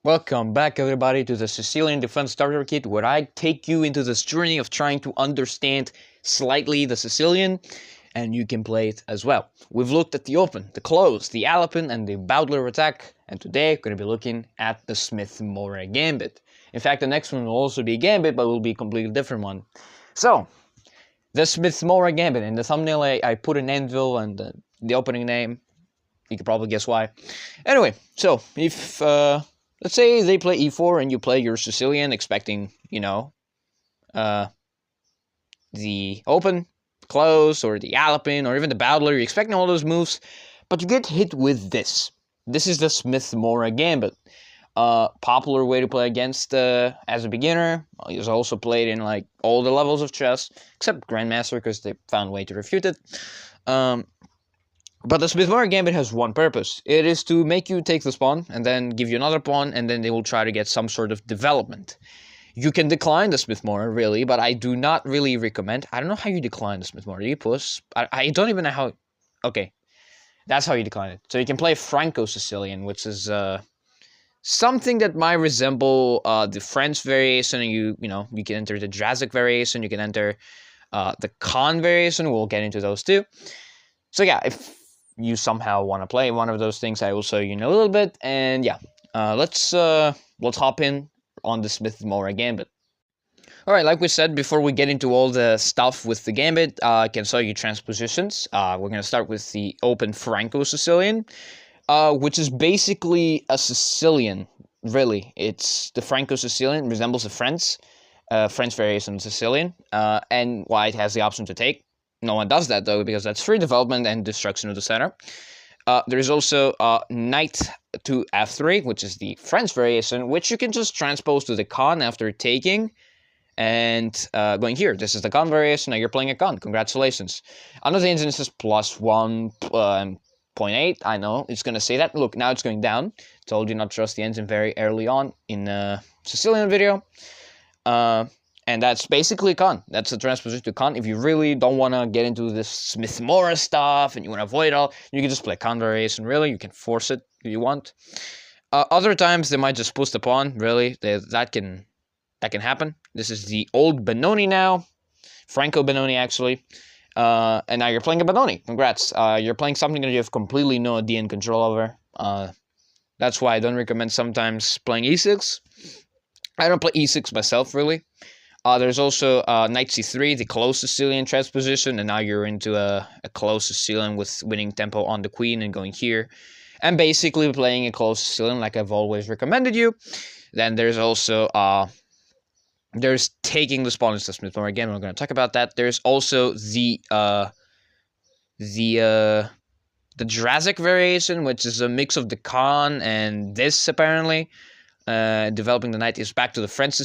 Welcome back everybody to the Sicilian Defense Starter Kit, where I take you into this journey of trying to understand slightly the Sicilian, and you can play it as well. We've looked at the open, the close, the Alpine, and the Bowdler attack, and today we're going to be looking at the Smith-Morra Gambit. In fact, the next one will also be a Gambit, but it will be a completely different one. So, the Smith-Morra Gambit. In the thumbnail I put an anvil and the opening name. You can probably guess why. Anyway, so if let's say they play e4 and you play your Sicilian expecting, the open, close, or the Alpine, or even the Bowdler. You're expecting all those moves, but you get hit with this. This is the Smith-Morra Gambit. Popular way to play against as a beginner. He's also played in like all the levels of chess, except Grandmaster, because they found a way to refute it. But the Smith-Morra Gambit has one purpose. It is to make you take this pawn, and then give you another pawn, and then they will try to get some sort of development. You can decline the Smith-Morra, really, but I do not really recommend. I don't know how you decline the Smith-Morra. Do you push? I don't even know how. Okay, that's how you decline it. So you can play Franco-Sicilian, which is something that might resemble the French variation. And you can enter the Drazik variation. You can enter the Khan variation. We'll get into those too. So yeah, if you somehow want to play one of those things, I will show you in a little bit. And yeah, let's hop in on the Smith-Morra Gambit. Alright, like we said, before we get into all the stuff with the Gambit, I can show you transpositions. We're going to start with the open Franco-Sicilian, which is basically a Sicilian, really. It's the Franco-Sicilian, resembles the French variation of Sicilian, and white has the option to take. No one does that, though, because that's free development and destruction of the center. There is also knight to f3, which is the French variation, which you can just transpose to the Khan after taking and going here. This is the Khan variation. Now you're playing a Khan. Congratulations. Under the engine, this is plus 1.8. I know it's going to say that. Look, now it's going down. Told you not to trust the engine very early on in the Sicilian video. And that's basically Khan. That's a transposition to Khan. If you really don't want to get into this Smith-Morra stuff and you want to avoid it all, you can just play Khan variation, really. You can force it if you want. Other times, they might just push the pawn, really. That can happen. This is the old Benoni now. Franco Benoni, actually. And now you're playing a Benoni. Congrats. You're playing something that you have completely no idea and control over. That's why I don't recommend sometimes playing e6. I don't play e6 myself, really. There's also knight c3, the close Sicilian transposition, and now you're into a close Sicilian with winning tempo on the queen and going here. And basically playing a close Sicilian like I've always recommended you. Then there's also, there's taking the pawn into Smith-Morra. Again, we're going to talk about that. There's also the Drazik variation, which is a mix of the Khan and this, apparently. Developing the knight is back to the French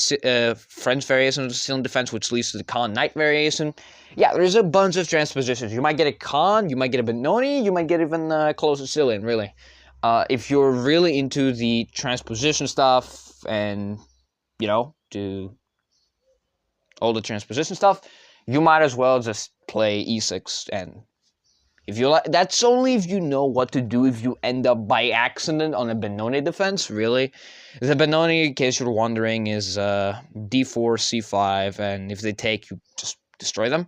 variation of the Sicilian Defense, which leads to the Khan knight variation. Yeah, there's a bunch of transpositions. You might get a Khan, you might get a Benoni, you might get even a close Sicilian, really. If you're really into the transposition stuff and, do all the transposition stuff, you might as well just play e6. And if you like, that's only if you know what to do if you end up by accident on a Benoni defense, really. The Benoni, in case you're wondering, is d4, c5, and if they take, you just destroy them.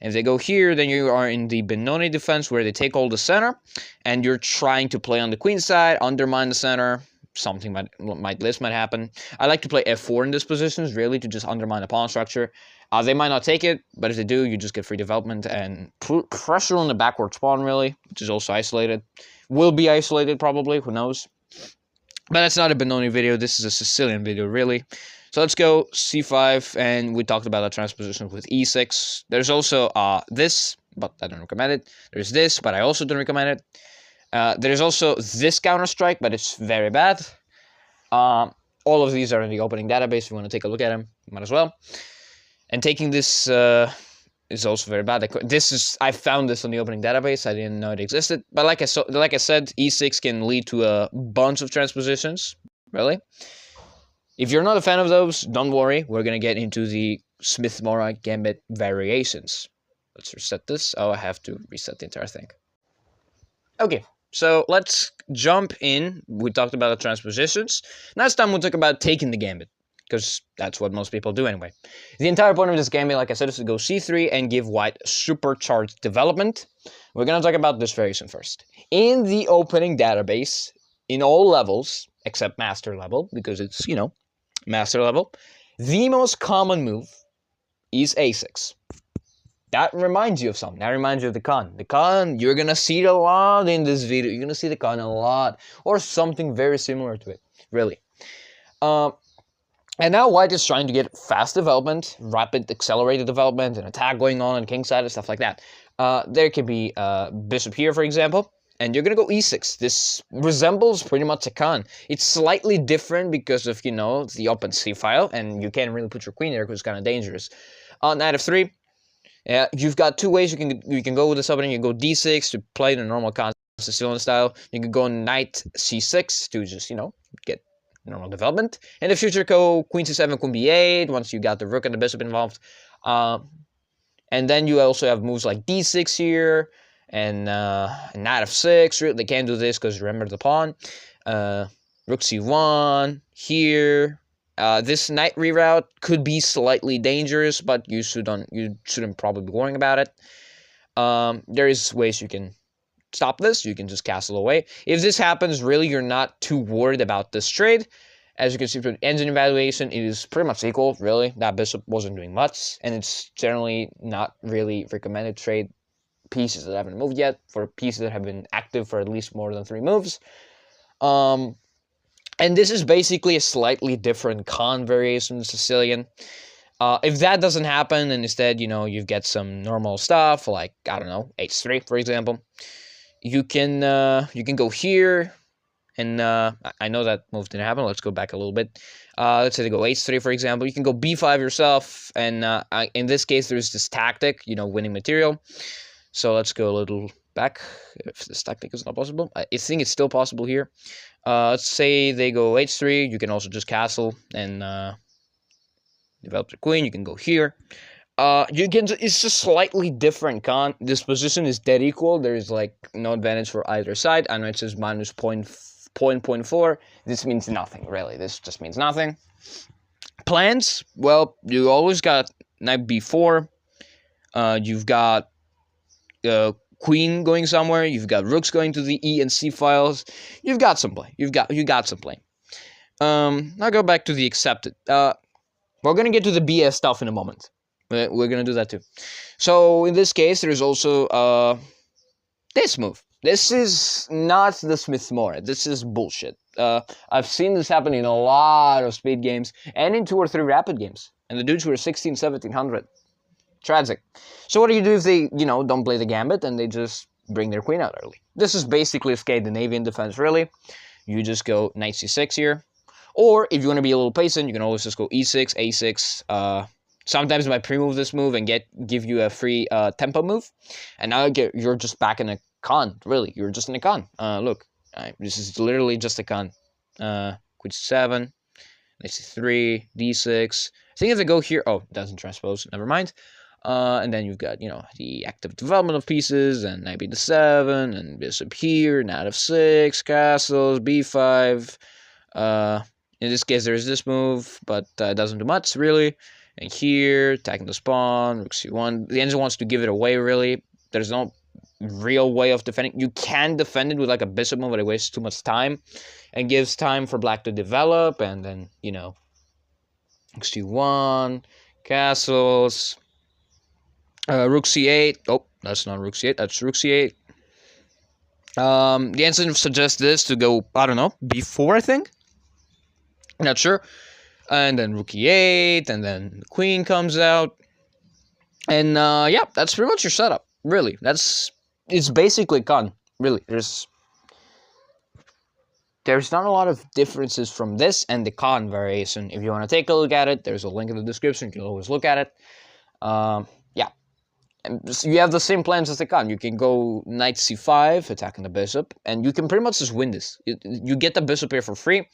And if they go here, then you are in the Benoni defense, where they take all the center, and you're trying to play on the queen side, undermine the center. Something might happen. I like to play f4 in these positions, really, to just undermine the pawn structure. They might not take it, but if they do, you just get free development and pressure on the backward pawn, really, which is also isolated. Will be isolated, probably, who knows. But that's not a Benoni video, this is a Sicilian video, really. So let's go c5, and we talked about the transposition with e6. There's also this, but I don't recommend it. There's this, but I also don't recommend it. There's also this counter-strike, but it's very bad. All of these are in the opening database. If you want to take a look at them, might as well. And taking this is also very bad. I found this on the opening database. I didn't know it existed. But like I said, e6 can lead to a bunch of transpositions, really. If you're not a fan of those, don't worry. We're going to get into the Smith-Morra Gambit variations. Let's reset this. Oh, I have to reset the entire thing. Okay, So let's jump in. We talked about the transpositions. Now it's time we'll talk about taking the gambit, because that's what most people do anyway. The entire point of this gambit, like I said, is to go c3 and give white supercharged development. We're going to talk about this very soon first. In the opening database, in all levels, except master level, because it's, you know, master level, the most common move is a6. That reminds you of something. That reminds you of the con. The con, you're going to see it a lot in this video. You're going to see the con a lot. Or something very similar to it, really. And now white is trying to get fast development, rapid accelerated development, an attack going on kingside and stuff like that. There could be bishop here, for example. And you're going to go e6. This resembles pretty much a con. It's slightly different because of, you know, the open c file. And you can't really put your queen there because it's kind of dangerous. Knight f3. Yeah, you've got two ways you can go with this opening. You go d6 to play the normal Sicilian style. You can go knight c6 to just, you know, get normal development. In the future, go queen c7, queen b8 once you got the rook and the bishop involved. And then you also have moves like d6 here and knight f6. They can't do this because remember the pawn. Rook c1 here. This knight reroute could be slightly dangerous, but you shouldn't probably be worrying about it. There is ways you can stop this. You can just castle away. If this happens, really, you're not too worried about this trade. As you can see from the engine evaluation, it is pretty much equal, really. That bishop wasn't doing much, and it's generally not really recommended trade pieces that haven't moved yet for pieces that have been active for at least more than 3 moves. And this is basically a slightly different con variation of Sicilian. If that doesn't happen, and instead, you know, you get some normal stuff, like, I don't know, h3, for example, you can go here, and I know that move didn't happen. Let's go back a little bit. Let's say they go h3, for example. You can go b5 yourself, and in this case, there's this tactic, you know, winning material. So let's go a little back, if this tactic is not possible. I think it's still possible here. Let's say they go h3. You can also just castle and develop the queen. You can go here. It's just slightly different con. This position is dead equal. There's like no advantage for either side. I know it says minus 0.4. This means nothing, really. This just means nothing. Plans, well, you always got knight b4. You've got queen going somewhere. You've got rooks going to the E and C files. You've got some play. You got some play. I'll go back to the accepted. We're gonna get to the BS stuff in a moment. We're gonna do that too. So in this case, there's also this move. This is not the Smith-Morra. This is bullshit. I've seen this happen in a lot of speed games and in 2 or 3 rapid games. And the dudes were 16, 1700. Tragic. So what do you do if they, you know, don't play the gambit and they just bring their queen out early? This is basically a Scandinavian defense, really. You just go knight c6 here. Or if you want to be a little patient, you can always just go e6, a6. Sometimes I might pre-move this move and give you a free tempo move. And now you're just back in a con, really. You're just in a con. Look, this is literally just a con. Queen c7, knight c3, d6. I think if I go here, oh, it doesn't transpose, never mind. And then you've got, you know, the active development of pieces, and knight b7, and bishop here, knight f6, castles, b5. In this case, there's this move, but it doesn't do much, really. And here, attacking the pawn, rook c1. The engine wants to give it away, really. There's no real way of defending. You can defend it with, like, a bishop move, but it wastes too much time. And gives time for black to develop, and then, you know, rook c1, castles... rook c8. Oh, that's not rook c8. That's rook c8. The answer suggests this to go, I don't know, b4, I think? Not sure. And then rook e8, and then the queen comes out. And, yeah, that's pretty much your setup. Really. It's basically con. Really. There's not a lot of differences from this and the con variation. If you want to take a look at it, there's a link in the description. You can always look at it. Yeah. And you have the same plans as the con. You can go knight c5, attacking the bishop, and you can pretty much just win this. You get the bishop here for free.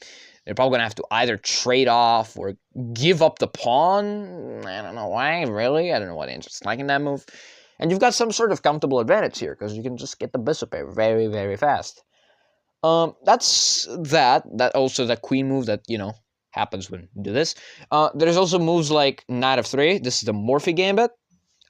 They're probably going to have to either trade off or give up the pawn. I don't know why, really. I don't know what interest like in that move. And you've got some sort of countable advantage here, because you can just get the bishop here very, very fast. That's that. That also that queen move that, you know, happens when you do this. There's also moves like knight f3. This is the Morphy Gambit.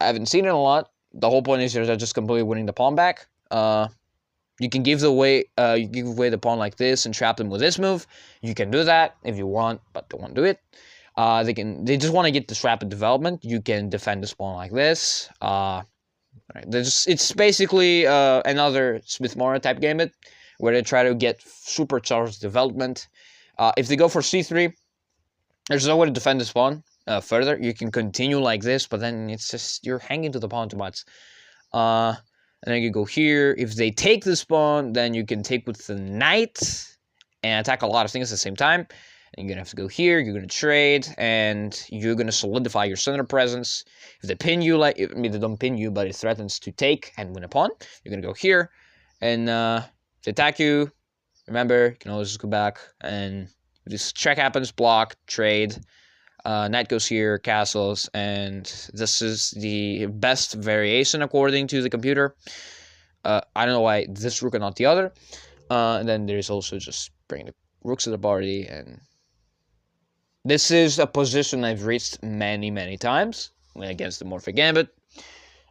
I haven't seen it a lot. The whole point is you're just completely winning the pawn back. You can give you give away the pawn like this and trap them with this move. You can do that if you want, but they won't do it. They just want to get this rapid development. You can defend this pawn like this. Right, it's basically another Smith-Morra type gambit where they try to get supercharged development. If they go for c3, there's no way to defend this pawn further. You can continue like this, but then it's just you're hanging to the pawn too much. And then you go here. If they take this pawn, then you can take with the knight and attack a lot of things at the same time. And you're going to have to go here. You're going to trade, and you're going to solidify your center presence. If they pin you, I mean, they don't pin you, but it threatens to take and win a pawn. You're going to go here. And if they attack you, remember, you can always just go back. And if this check happens, block, trade. Knight goes here, castles, and this is the best variation according to the computer. I don't know why this rook and not the other. And then there's also just bring the rooks to the party, and this is a position I've reached many, many times against the Morphy Gambit.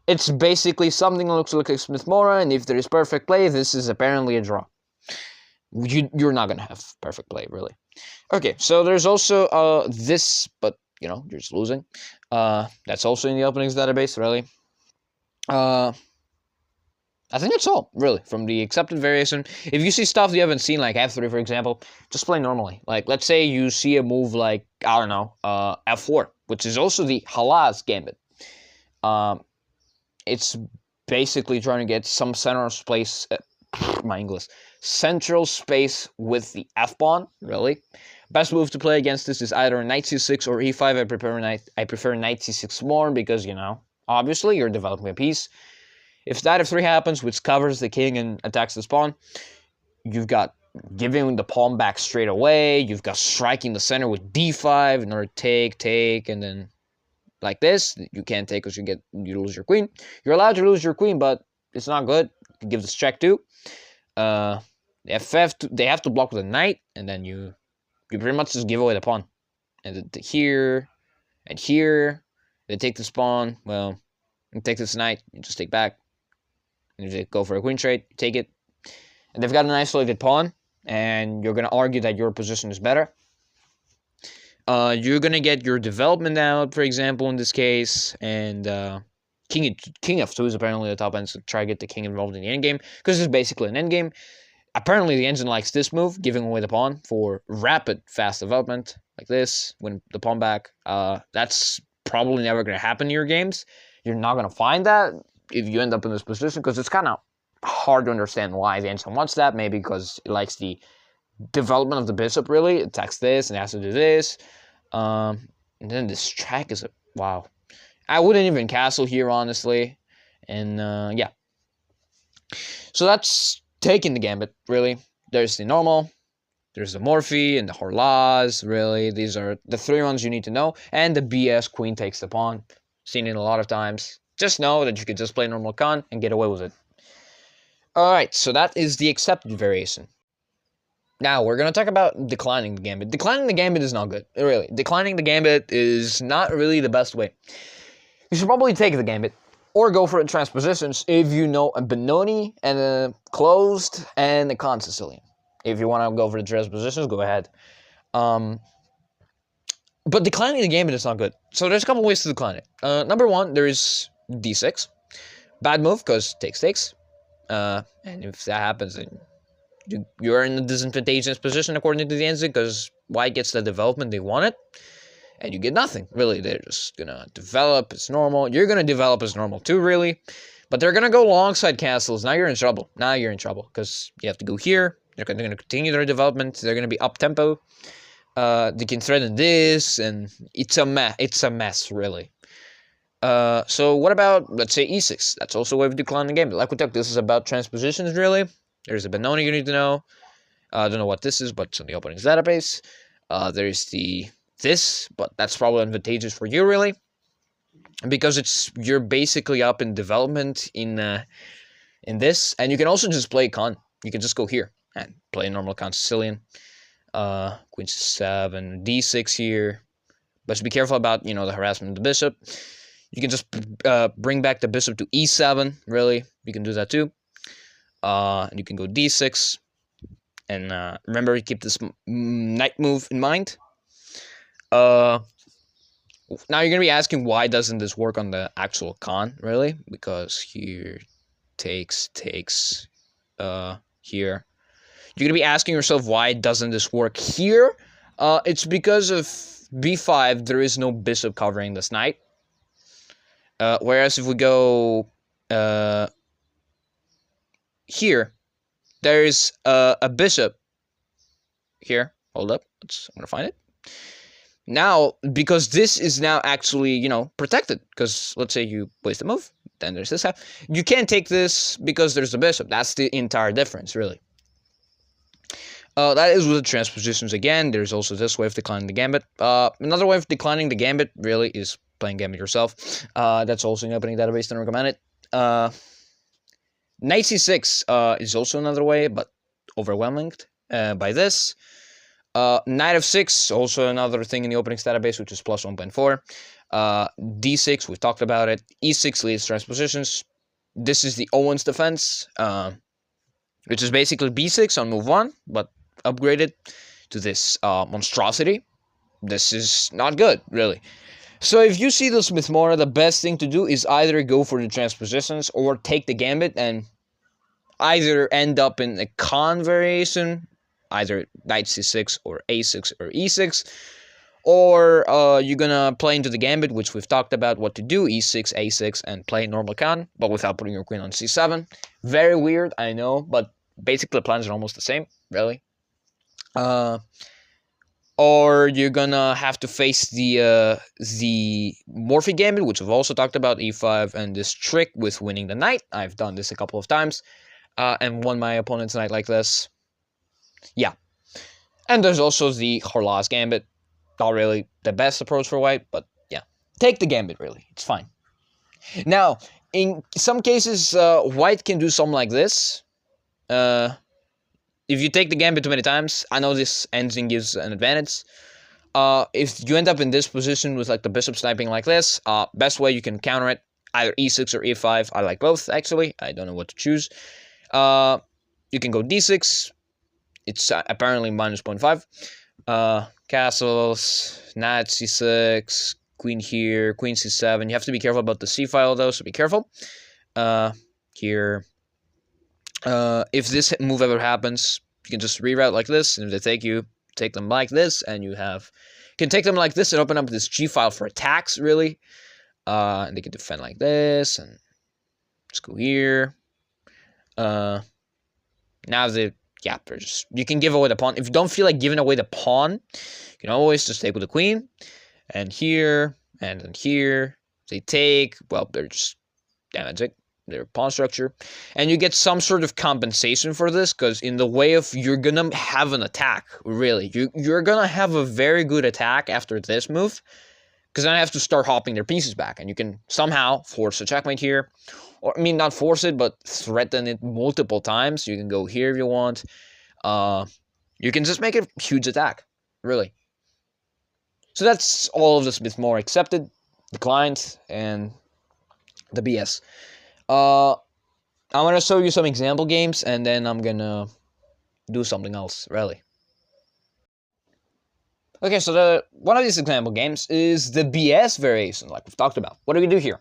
It's basically something that looks like Smith-Morra, and if there is perfect play, this is apparently a draw. You're not going to have perfect play, really. Okay, so there's also this, but, you know, you're just losing. That's also in the openings database, really. I think that's all, really, from the accepted variation. If you see stuff you haven't seen, like f3, for example, just play normally. Like, let's say you see a move like, I don't know, f4, which is also the Halaz Gambit. It's basically trying to get some central space, central space with the f-pawn, really. Best move to play against this is either knight c6 or e5. I prefer knight c6 more because, you know, obviously you're developing a piece. If knight f3 happens, which covers the king and attacks this pawn, you've got giving the pawn back straight away. You've got striking the center with d5 in order to take, and then like this, you can't take because you lose your queen. You're allowed to lose your queen, but it's not good. You can give this check too. F5, they have to block with a knight, and then you pretty much just give away the pawn. And here, and here, they take this pawn. Well, you take this knight, you just take back. And if they go for a queen trade, you take it. And they've got an isolated pawn, and you're going to argue that your position is better. You're going to get your development out, for example, in this case, and king f2 is apparently the top end, so try to get the king involved in the endgame, because it's basically an endgame. Apparently, the engine likes this move, giving away the pawn for rapid, fast development, like this, win the pawn back. That's probably never going to happen in your games. You're not going to find that if you end up in this position, because it's kind of hard to understand why the engine wants that. Maybe because it likes the development of the bishop, really. It attacks this and it has to do this. And then this track is wow. I wouldn't even castle here, honestly. And yeah. So that's taking the gambit, really. There's the normal, there's the Morphy, and the Horlaz, really. These are the three ones you need to know. And the BS queen takes the pawn. Seen it a lot of times. Just know that you can just play normal con and get away with it. Alright, so that is the accepted variation. Now, we're going to talk about declining the gambit. Declining the gambit is not good, really. Declining the gambit is not really the best way. You should probably take the gambit, or go for transpositions if you know a Benoni, and a closed, and a con Sicilian. If you want to go for the transpositions, go ahead. But declining the gambit is not good. So there's a couple ways to decline it. Number one, there is d6. Bad move, because takes. And if that happens, then you're in a disadvantageous position according to the engine, because white gets the development they wanted, and you get nothing, really. They're just gonna develop as normal. You're gonna develop as normal too, really. But they're gonna go alongside castles. Now you're in trouble. Because you have to go here. They're gonna continue their development. They're gonna be up-tempo. They can threaten this, and it's a mess, really. So what about, let's say, e6? That's also a way of declining the game. Like we talked, this is about transpositions, really. There's a Benoni you need to know. I don't know what this is, but it's in the openings database. There's this, but that's probably advantageous for you, really. Because you're basically up in development in this. And you can also just play con. You can just go here. And play normal con Sicilian. Queen c7, d6 here. But just be careful about, you know, the harassment of the bishop. You can just bring back the bishop to e7, really. You can do that too. And you can go d6. And remember, you keep this knight move in mind. Now you're going to be asking, why doesn't this work on the actual con, really? Because here takes, here. You're going to be asking yourself, why doesn't this work here? It's because of b5, there is no bishop covering this knight. Whereas if we go here, there's a bishop here. Hold up, I'm going to find it. Now, because this is now actually, you know, protected, because let's say you waste a move, then there's this half. You can't take this because there's the bishop. That's the entire difference, really. That is with the transpositions again. There's also this way of declining the gambit. Another way of declining the gambit, really, is playing gambit yourself. That's also in the opening database, don't recommend it. Knight c6 is also another way, but overwhelming by this. Knight f6, also another thing in the openings database, which is plus 1.4. d6, we've talked about it. e6 leads transpositions. This is the Owen's defense, which is basically b6 on move 1, but upgraded to this monstrosity. This is not good, really. So if you see the Smith-Morra, the best thing to do is either go for the transpositions or take the gambit and either end up in a con variation, either knight c6 or a6 or e6, or you're gonna play into the gambit, which we've talked about what to do, e6, a6, and play normal con, but without putting your queen on c7. Very weird, I know, but basically the plans are almost the same, really. Or you're gonna have to face the Morphy gambit, which we've also talked about, e5, and this trick with winning the knight. I've done this a couple of times, and won my opponent's knight like this. Yeah. And there's also the Horlas gambit. Not really the best approach for white, but yeah. Take the gambit, really. It's fine. Now, in some cases, white can do something like this. If you take the gambit too many times, I know this engine gives an advantage. If you end up in this position with like the bishop sniping like this, best way you can counter it, either e6 or e5. I like both, actually. I don't know what to choose. You can go d6. It's apparently minus 0.5. Castles, knight c6, queen here, queen c7. You have to be careful about the c file, though, so be careful. Here. If this move ever happens, you can just reroute like this, and if they take you, take them like this, and you can take them like this and open up this G file for attacks, really. And they can defend like this, and let's go here. Now you can give away the pawn. If you don't feel like giving away the pawn, you can always just take with the queen, and here, and then here. They take, well, they're just damaging their pawn structure, and you get some sort of compensation for this, because in the way of, you're gonna have an attack, really. You're gonna have a very good attack after this move, because then I have to start hopping their pieces back, and you can somehow force a checkmate here, or, I mean, not force it, but threaten it multiple times. You can go here if you want. You can just make a huge attack, really. So that's all of the Smith-Morra accepted, declined, and the BS. I'm going to show you some example games, and then I'm going to do something else, really. Okay, so one of these example games is the BS variation, like we've talked about. What do we do here?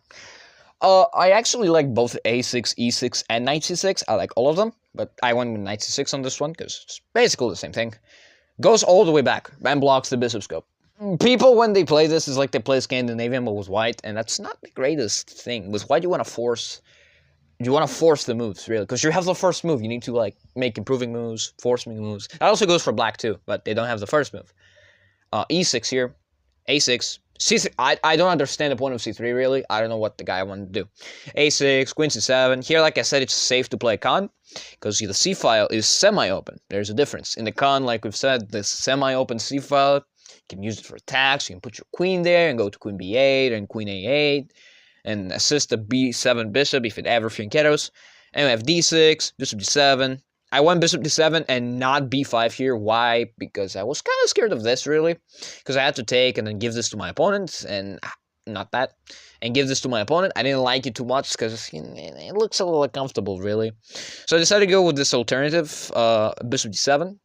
I actually like both a6, e6, and knight c6. I like all of them, but I went with knight c6 on this one, because it's basically the same thing. Goes all the way back, and blocks the bishop scope. People, when they play this, is like they play Scandinavian, but with white, and that's not the greatest thing. With white, you want to force the moves, really, because you have the first move. You need to, like, make improving moves, forcing moves. That also goes for black, too, but they don't have the first move. E6 here, a6, c3. I don't understand the point of c3, really. I don't know what the guy wanted to do. a6, queen c7. Here, like I said, it's safe to play con, because the c file is semi-open. There's a difference. In the con, like we've said, this semi-open c file, you can use it for attacks. You can put your queen there and go to queen b8 and queen a8. And assist the b7 bishop if it ever fianchettos. And we have d6, bishop d7, I went bishop d7 and not b5 here. Why? Because I was kind of scared of this, really. Because I had to take and then give this to my opponent, and not that. And give this to my opponent. I didn't like it too much because it looks a little uncomfortable, really. So I decided to go with this alternative, bishop d7.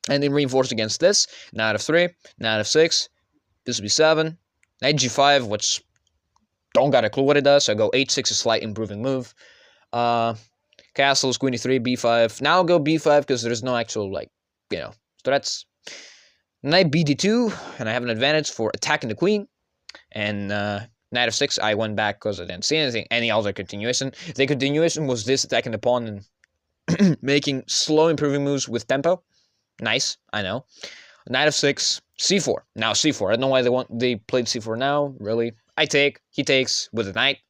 And then reinforce against this. Knight f3, knight f6, bishop b7, knight g5, which don't got a clue what it does. So I go h6, a slight improving move. Castles, queen e3, b5. Now I'll go b5 because there's no actual, like, threats. Knight bd2, and I have an advantage for attacking the queen. And knight f6, I went back because I didn't see anything, any other continuation. The continuation was this, attacking the pawn and making slow improving moves with tempo. Nice, I know. Knight f6, c4. Now c4. I don't know why they played c4 now, really. I take, he takes with the knight.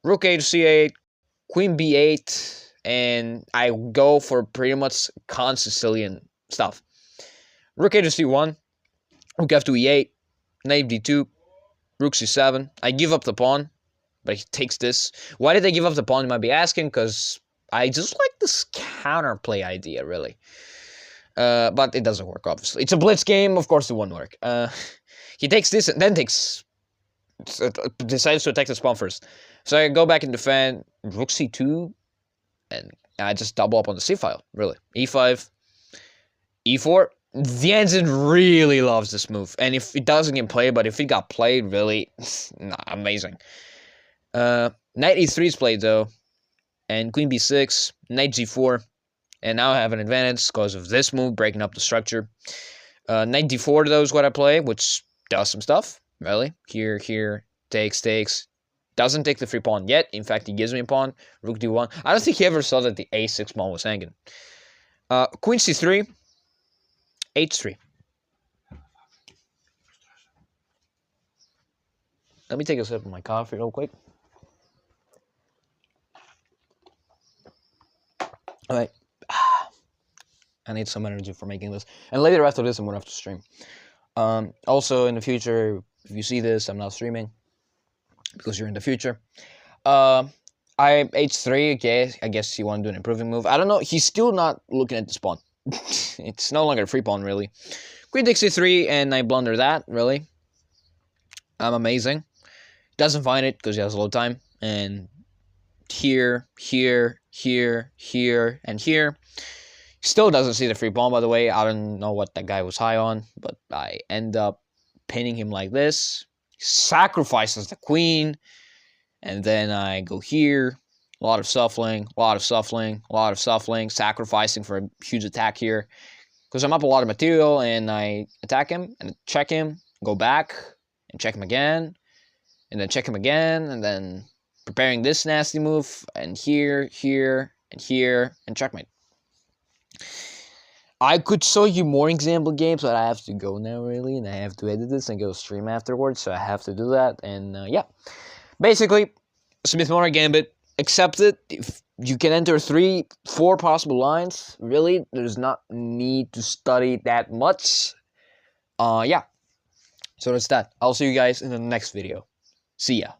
Rook h c8, queen b8, and I go for pretty much Sicilian stuff. Rook h c1, rook f2 e8, knight d2, rook c7. I give up the pawn, but he takes this. Why did I give up the pawn, you might be asking? Because I just like this counterplay idea, really. But it doesn't work, obviously. It's a blitz game, of course it won't work. He takes this and then decides to attack this pawn first. So I go back and defend rook c2, and I just double up on the c file, really. e5, e4. The engine really loves this move, and if it doesn't get played, but if it got played, really, amazing. Knight e3 is played, though, and queen b6, knight g4. And now I have an advantage because of this move, breaking up the structure. Knight d4, though, is what I play, which does some stuff, really. Here, takes. Doesn't take the free pawn yet. In fact, he gives me a pawn. Rook d1. I don't think he ever saw that the a6 pawn was hanging. Queen c3, h3. Let me take a sip of my coffee real quick. All right. I need some energy for making this. And later after this, I'm going to have to stream. Also, in the future, if you see this, I'm not streaming. Because you're in the future. I h3, okay. I guess you want to do an improving move. I don't know. He's still not looking at this pawn. It's no longer a free pawn, really. Queen takes c3, and I blunder that, really. I'm amazing. Doesn't find it because he has a low time. And here, and here. Still doesn't see the free pawn, by the way. I don't know what that guy was high on, but I end up pinning him like this. Sacrifices the queen, and then I go here. A lot of shuffling, sacrificing for a huge attack here. Because I'm up a lot of material, and I attack him, and check him, go back, and check him again, and then check him again, and then preparing this nasty move, and here, and checkmate. I could show you more example games, but I have to go now, really, and I have to edit this and go stream afterwards, so I have to do that, and yeah. Basically, Smith-Morra Gambit, accept it. If you can enter 3-4 possible lines, really, there's not need to study that much. Yeah. So that's that. I'll see you guys in the next video. See ya.